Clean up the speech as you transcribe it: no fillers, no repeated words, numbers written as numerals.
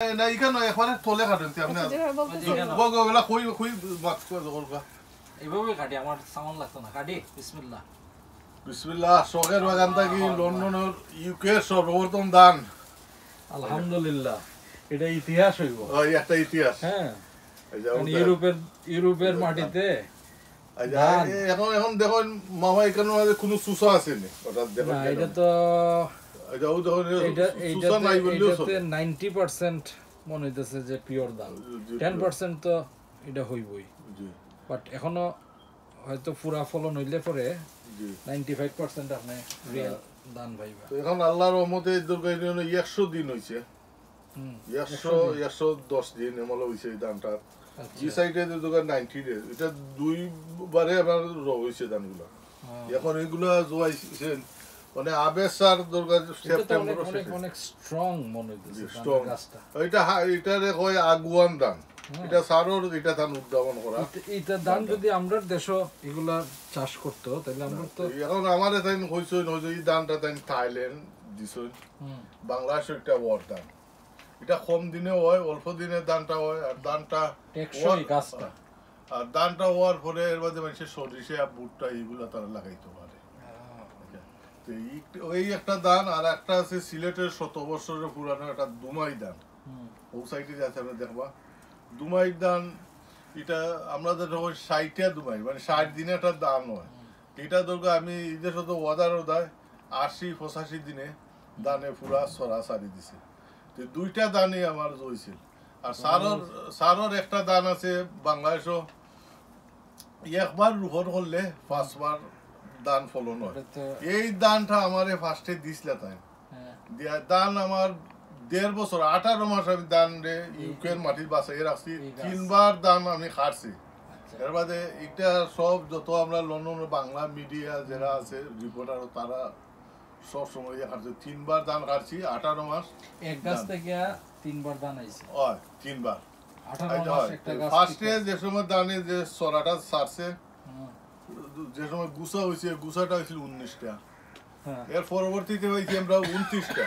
না এখানে একবারে তোলে কাটেন আপনি বগলা কই কই বাত করবা এইভাবে কাটি আমার সাউন্ড লাগতো না কাটি বিসমিল্লাহ বিসমিল্লাহ শখের বাগানটা কি লন্ডনের ইউকে সর্বপ্রথম দান আলহামদুলিল্লাহ এটা ইতিহাস হইব ওই একটা ইতিহাস হ্যাঁ ইউরোপের মাটিতে এখন এখন দেখুন মামা এখানে কোনো সুসা আছে নি ওটা দেখুন না এটা তো এটাও দেখুন এটা সুসা নাই বললেও এটাতে 90% মনে হইতেছে যে পিওর দান 10% তো এটা হইবই বাট এখনো হয়তো পুরা ফলন হইলে পরে 95% আপনি রিয়েল দান পাইবা তো এখন আল্লাহর রহমতে দুর্গা ইউনিয়নে 100 দিন হইছে 110 দিন এমন হইছে এই দানটা এই সাইডে দুর্গা 90 ডেজ এটা দুইবারে আমার হইছে দানগুলো এখন এগুলো জোয়াইছেন মানে আবেসার দুর্গা সেপ্টেম্বর অনেক স্ট্রং মনে হইতেছে গাছটা এটা এটারে কয় আগুয়ান দান এটা সারর এটা ধান উদ্ভাবন করা এটা ধান যদি আমরা দেশে এগুলা চাষ করতো তাহলে আমরা তো এখন আমারে তাই হইছে এই ধানটা তাই থাইল্যান্ড দিছই বাংলাদেশ একটা ওয়ার ধান এটা কম দিনে হয় অল্প দিনে ধানটা হয় আর ধানটা টেকসই গাছটা আর ধানটা হওয়ার পরে এর মধ্যে মানুষের সরিষা ভুট্টা এইগুলা তারা লাগাইতে পারে ওই একটা দান আর একটা আছে সিলেটের 100 বছরের পুরানো একটা দুমাই দান ও সাইডে আছে আমরা দেখবা দুমাই দান এটা আমরা যখন 60টা দুমাই মানে 60 দিনে একটা দান হয় এটা দরকার আমি ঈদের সাথে ওয়াদারও দেয় 80-85 দিনে দানে পুরা সরাসরি দিছে তো দুইটা দানই আমার হয়েছিল আর সারর একটা দান আছে বাংলাদেশও একবার রোপণ করলে 5 বার দান ফলন হয় এই দানটা আমারে ফার্স্টে দিছিল তাই দান আমার 1.5 বছর 18 মাস আমি দান রে ইউকের মাটির বাসায় রাখছি 3বার দান আমি খাচ্ছি এর বাদে এটা সব যত আমরা লন্ডনের বাংলা মিডিয়া যারা আছে রিপোর্টার তারা সব সময় খাচ্ছি 3বার দান খাচ্ছি 18 মাস এক গাছ থেকে 3বার দান আইছে হয় 3বার 18 মাস একটা গাছ ফার্স্টে যে সময় দানে যে সরাটা ছাড়ছে যে সময় গুছা হয়েছে গুছাটা হয়েছিল 19টা এর পরবর্তীতে হয়েছে আমরা 29টা